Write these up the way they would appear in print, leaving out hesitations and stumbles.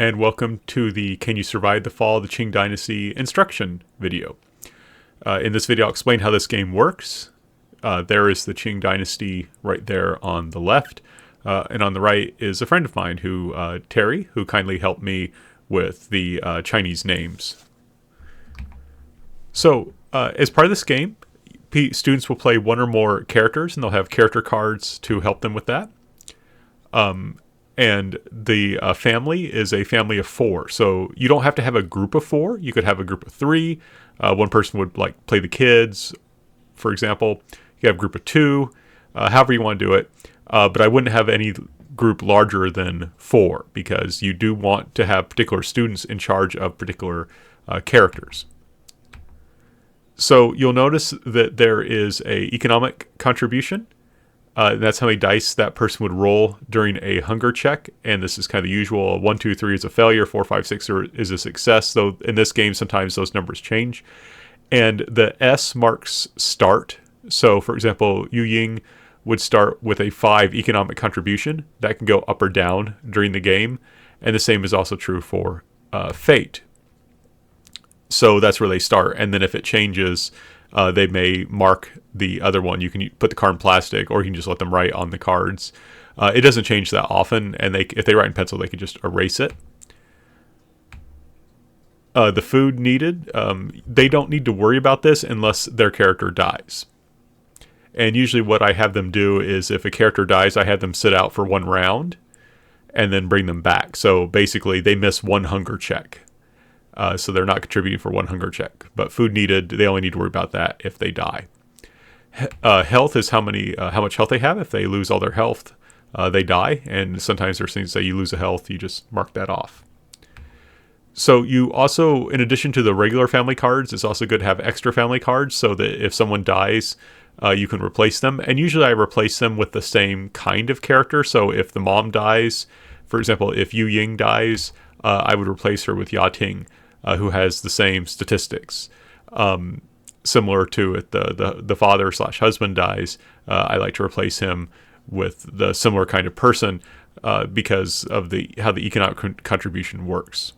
and welcome to the Can You Survive the Fall of the Qing Dynasty instruction video. In this video I'll explain how this game works. There is the Qing Dynasty right there on the left, and on the right is a friend of mine, Terry, who kindly helped me with the Chinese names. So as part of this game, students will play one or more characters, and they'll have character cards to help them with that. And the family is a family of 4. So you don't have to have a group of 4. You could have a group of 3. One person would play the kids, for example. You have a group of 2, however you want to do it. But I wouldn't have any group larger than 4 because you do want to have particular students in charge of particular characters. So you'll notice that there is a economic contribution. That's how many dice that person would roll during a hunger check, and this is kind of the usual. 1, 2, 3 is a failure, 4, 5, 6 is a success, though in this game sometimes those numbers change. And the S marks start. So for example, Yu Ying would start with a 5 economic contribution. That can go up or down during the game, and the same is also true for Fate. So that's where they start, and then if it changes, they may mark the other one. You can put the card in plastic, or you can just let them write on the cards. It doesn't change that often, and if they write in pencil, they can just erase it. The food needed, they don't need to worry about this unless their character dies. And usually what I have them do is if a character dies, I have them sit out for 1 round and then bring them back. So basically they miss 1 hunger check. So they're not contributing for 1 hunger check. But food needed, they only need to worry about that if they die. Health is how much health they have. If they lose all their health, they die. And sometimes there's things that you lose a health, you just mark that off. So you also, in addition to the regular family cards, it's also good to have extra family cards so that if someone dies, you can replace them. And usually I replace them with the same kind of character. So if the mom dies, for example, if Yu Ying dies, I would replace her with Yating, who has the same statistics. Similar to if the father / husband dies, I like to replace him with the similar kind of person because of how the economic contribution works.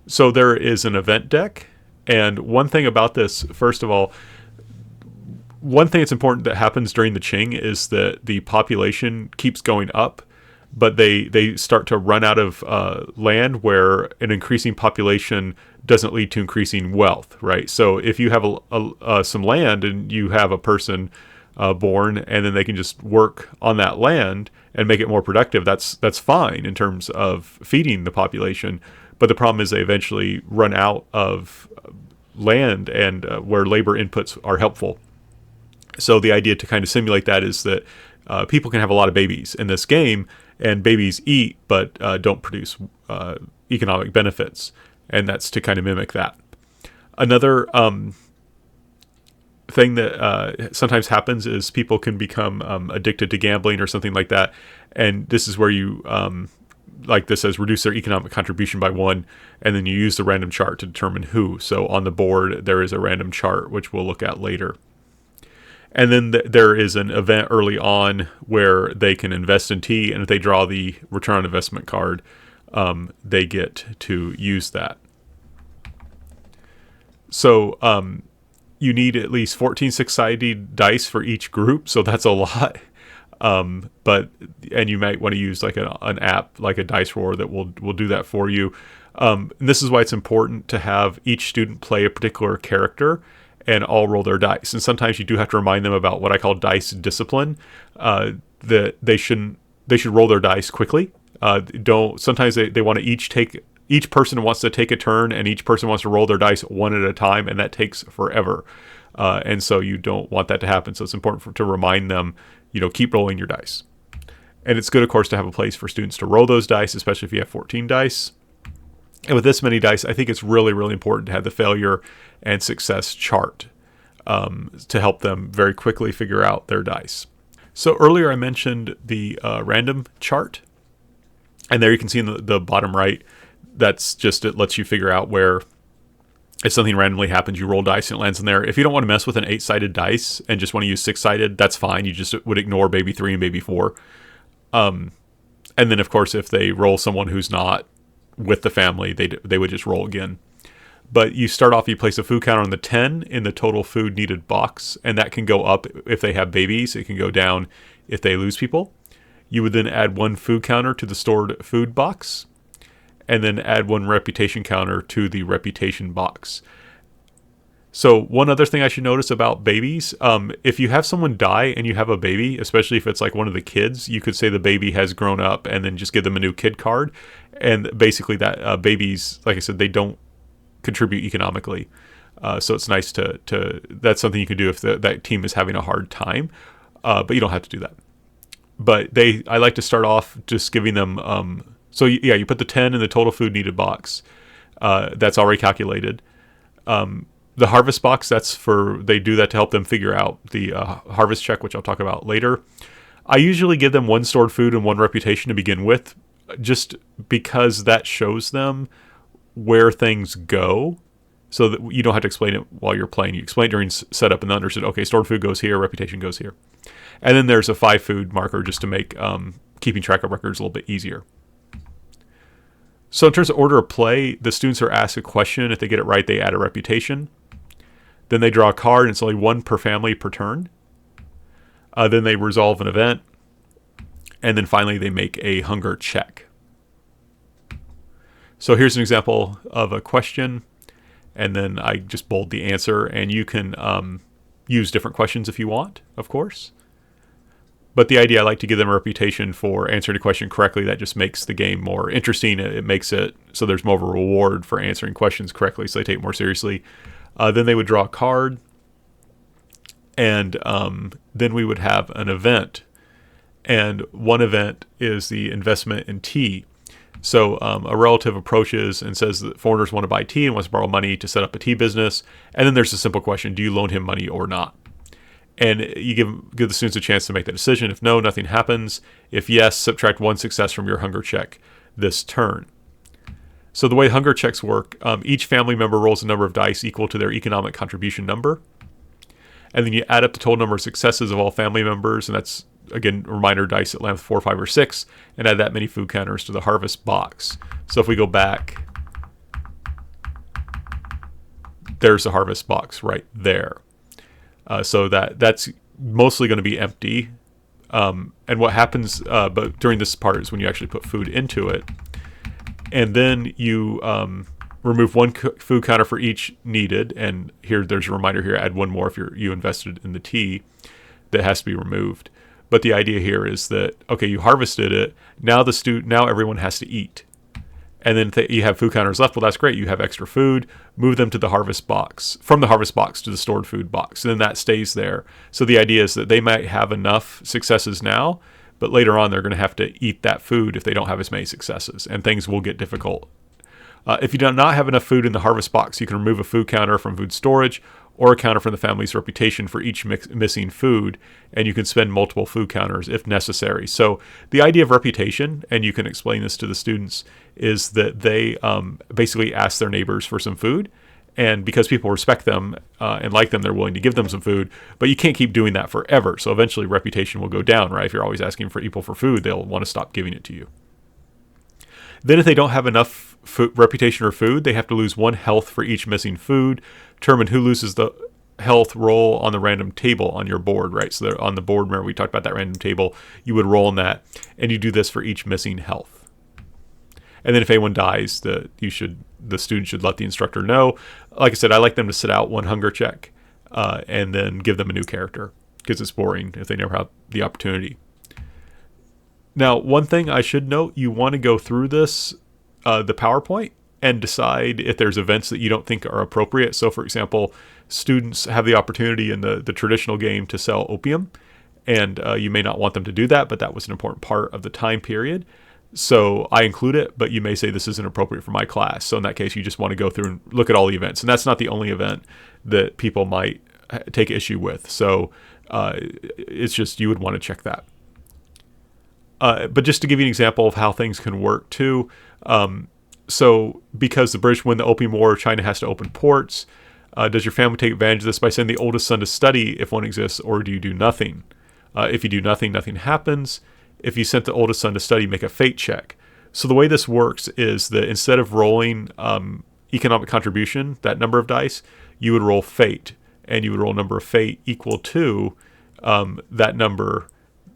So there is an event deck, and one thing about this, first of all, one thing that's important that happens during the Qing is that the population keeps going up, but they start to run out of land where an increasing population doesn't lead to increasing wealth, right? So if you have some land and you have a person born and then they can just work on that land and make it more productive, that's fine in terms of feeding the population. But the problem is they eventually run out of land and where labor inputs are helpful. So the idea to kind of simulate that is that people can have a lot of babies in this game, and babies eat but don't produce economic benefits, and that's to kind of mimic that. Another thing that sometimes happens is people can become addicted to gambling or something like that, and this is where you, like this says, reduce their economic contribution by 1, and then you use the random chart to determine who. So on the board there is a random chart, which we'll look at later. And then there is an event early on where they can invest in tea, and if they draw the return on investment card, they get to use that. So you need at least 14 6-sided dice for each group, so that's a lot. And you might want to use like an app like a Dice Roller that will do that for you. And this is why it's important to have each student play a particular character and all roll their dice. And sometimes you do have to remind them about what I call dice discipline, that they should roll their dice quickly. Sometimes they want to each person wants to take a turn, and each person wants to roll their dice 1 at a time, and that takes forever. And so you don't want that to happen. So it's important to remind them, keep rolling your dice. And it's good, of course, to have a place for students to roll those dice, especially if you have 14 dice. And with this many dice, I think it's really, really important to have the failure and success chart to help them very quickly figure out their dice. So earlier I mentioned the random chart, and there you can see in the bottom right, that's just, it lets you figure out where if something randomly happens, you roll dice and it lands in there. If you don't want to mess with an 8-sided dice and just want to use 6-sided, that's fine. You just would ignore baby 3 and baby 4. And then, of course, if they roll someone who's not with the family, they would just roll again. But you start off, you place a food counter on the 10 in the total food needed box, and that can go up if they have babies. It can go down if they lose people. You would then add 1 food counter to the stored food box, and then add 1 reputation counter to the reputation box. So one other thing I should notice about babies, if you have someone die and you have a baby, especially if it's like one of the kids, you could say the baby has grown up and then just give them a new kid card. And basically that babies, like I said, they don't contribute economically. So it's nice to that's something you can do if that team is having a hard time, but you don't have to do that. But I like to start off just giving them, so yeah, you put the 10 in the total food needed box. That's already calculated. The harvest box, they do that to help them figure out the harvest check, which I'll talk about later. I usually give them 1 stored food and 1 reputation to begin with, just because that shows them where things go, so that you don't have to explain it while you're playing. You explain it during setup and then understood, okay, stored food goes here, reputation goes here. And then there's a 5 food marker just to make keeping track of records a little bit easier. So in terms of order of play, the students are asked a question. If they get it right, they add a reputation. Then they draw a card, and it's only 1 per family per turn. Then they resolve an event. And then finally, they make a hunger check. So here's an example of a question. And then I just bold the answer. And you can use different questions if you want, of course. But the idea, I like to give them a reputation for answering a question correctly. That just makes the game more interesting. It makes it so there's more of a reward for answering questions correctly, so they take it more seriously. Then they would draw a card, and then we would have an event. And one event is the investment in tea. So a relative approaches and says that foreigners want to buy tea and wants to borrow money to set up a tea business. And then there's a simple question: do you loan him money or not? And you give the students a chance to make that decision. If no, nothing happens. If yes, subtract 1 success from your hunger check this turn. So the way hunger checks work, each family member rolls a number of dice equal to their economic contribution number. And then you add up the total number of successes of all family members. And that's, again, reminder, dice at length 4, 5, or 6. And add that many food counters to the harvest box. So if we go back, there's the harvest box right there. So that's mostly going to be empty. And what happens but during this part is when you actually put food into it. And then you remove 1 food counter for each needed. And here, there's a reminder here, add 1 more if you invested in the tea that has to be removed. But the idea here is that, okay, you harvested it. Now everyone has to eat. And then you have food counters left. Well, that's great. You have extra food. Move them to the harvest box, from the harvest box to the stored food box. And then that stays there. So the idea is that they might have enough successes now, but later on they're going to have to eat that food if they don't have as many successes. And things will get difficult. If you do not have enough food in the harvest box, you can remove a food counter from food storage or a counter from the family's reputation for each missing food, and you can spend multiple food counters if necessary. So the idea of reputation, and you can explain this to the students, is that they basically ask their neighbors for some food, and because people respect them and like them, they're willing to give them some food, but you can't keep doing that forever. So eventually reputation will go down, right? If you're always asking for people for food, they'll want to stop giving it to you. Then if they don't have enough reputation or food, they have to lose 1 health for each missing food. Determine who loses the health, roll on the random table on your board, right? So on the board, remember we talked about that random table, you would roll on that, and you do this for each missing health. And then if anyone dies, the student should let the instructor know. Like I said, I like them to sit out 1 hunger check and then give them a new character, because it's boring if they never have the opportunity. Now, one thing I should note, you want to go through this, the PowerPoint, and decide if there's events that you don't think are appropriate. So, for example, students have the opportunity in the traditional game to sell opium, and you may not want them to do that, but that was an important part of the time period. So I include it, but you may say this isn't appropriate for my class. So in that case, you just want to go through and look at all the events. And that's not the only event that people might take issue with. So it's just you would want to check that. But just to give you an example of how things can work too, so because the British win the Opium War, China has to open ports. Does your family take advantage of this by sending the oldest son to study if one exists, or do you do nothing? If you do nothing, nothing happens. if you sent the oldest son to study, make a fate check. So the way this works is that instead of rolling economic contribution, that number of dice, you would roll fate, and you would roll number of fate equal to that number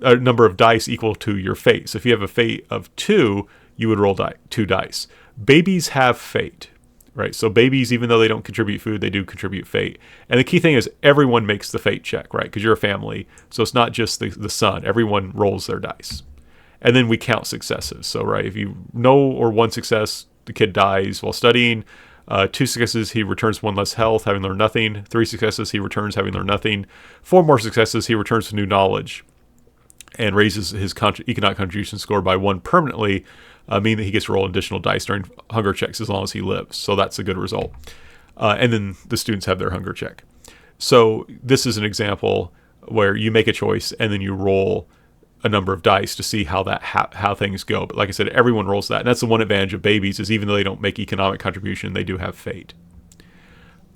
of dice equal to your fate. So if you have a fate of 2, you would roll 2 dice. Babies have fate, right? So babies, even though they don't contribute food, they do contribute fate. And the key thing is everyone makes the fate check, right? Because you're a family. So it's not just the son. Everyone rolls their dice. And then we count successes. So, right, if you no or 1 success, the kid dies while studying. 2 successes, he returns 1 less health, having learned nothing. 3 successes, he returns having learned nothing. 4 more successes, he returns to new knowledge and raises his economic contribution score by 1 permanently, meaning that he gets to roll additional dice during hunger checks as long as he lives. So that's a good result. And then the students have their hunger check. So this is an example where you make a choice and then you roll a number of dice to see how how things go. But like I said, everyone rolls that. And that's the one advantage of babies, is even though they don't make economic contribution, they do have fate.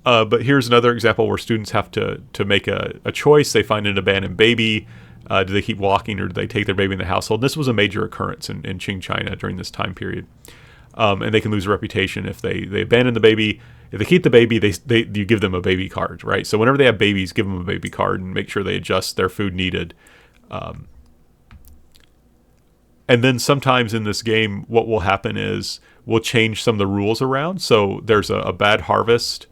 But here's another example where students have to make a choice. They find an abandoned baby. Do they keep walking, or do they take their baby in the household? This was a major occurrence in Qing China during this time period. And they can lose a reputation if they abandon the baby. If they keep the baby, you give them a baby card, right? So whenever they have babies, give them a baby card and make sure they adjust their food needed. And then sometimes in this game, what will happen is we'll change some of the rules around. So there's a bad harvest.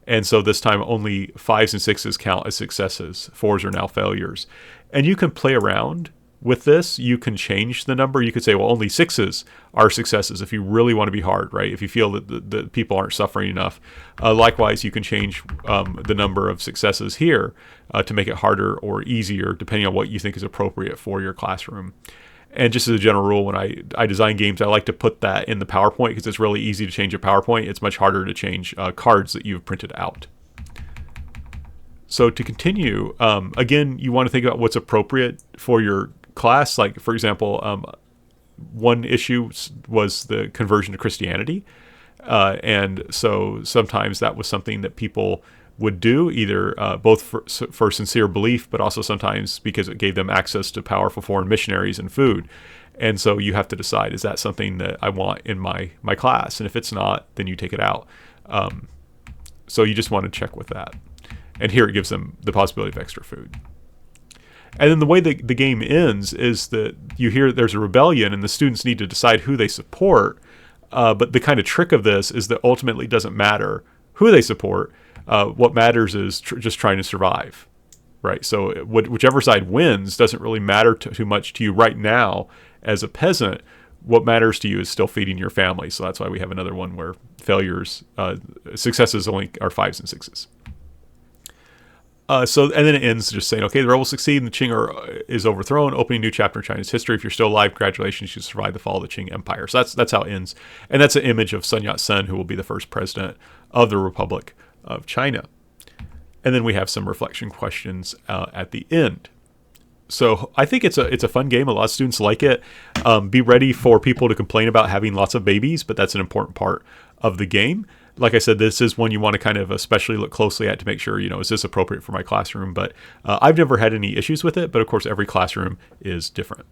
And so this time only 5s and 6s count as successes. 4s are now failures. And you can play around with this. You can change the number. You could say, well, only 6s are successes if you really want to be hard, right? If you feel that the people aren't suffering enough. Likewise, you can change the number of successes here to make it harder or easier, depending on what you think is appropriate for your classroom. And just as a general rule, when I design games, I like to put that in the PowerPoint because it's really easy to change a PowerPoint. It's much harder to change cards that you've printed out. So to continue, again, you want to think about what's appropriate for your class. Like, for example, one issue was the conversion to Christianity. And so sometimes that was something that people would do, either both for sincere belief, but also sometimes because it gave them access to powerful foreign missionaries and food. And so you have to decide, is that something that I want in my class? And if it's not, then you take it out. So you just want to check with that. And here it gives them the possibility of extra food. And then the way the game ends is that you hear there's a rebellion and the students need to decide who they support. But the kind of trick of this is that ultimately it doesn't matter who they support. What matters is just trying to survive, right? So whichever side wins doesn't really matter too much to you right now as a peasant. What matters to you is still feeding your family. So that's why we have another one where successes only are 5s and 6s. And then it ends just saying, okay, the rebels succeed and the Qing is overthrown, opening a new chapter in China's history. If you're still alive, congratulations, you survived the fall of the Qing Empire. So that's how it ends. And that's an image of Sun Yat-sen, who will be the first president of the Republic of China. And then we have some reflection questions at the end. So I think it's a fun game. A lot of students like it. Be ready for people to complain about having lots of babies, but that's an important part of the game. Like I said, this is one you want to kind of especially look closely at to make sure, is this appropriate for my classroom? But I've never had any issues with it. But of course, every classroom is different.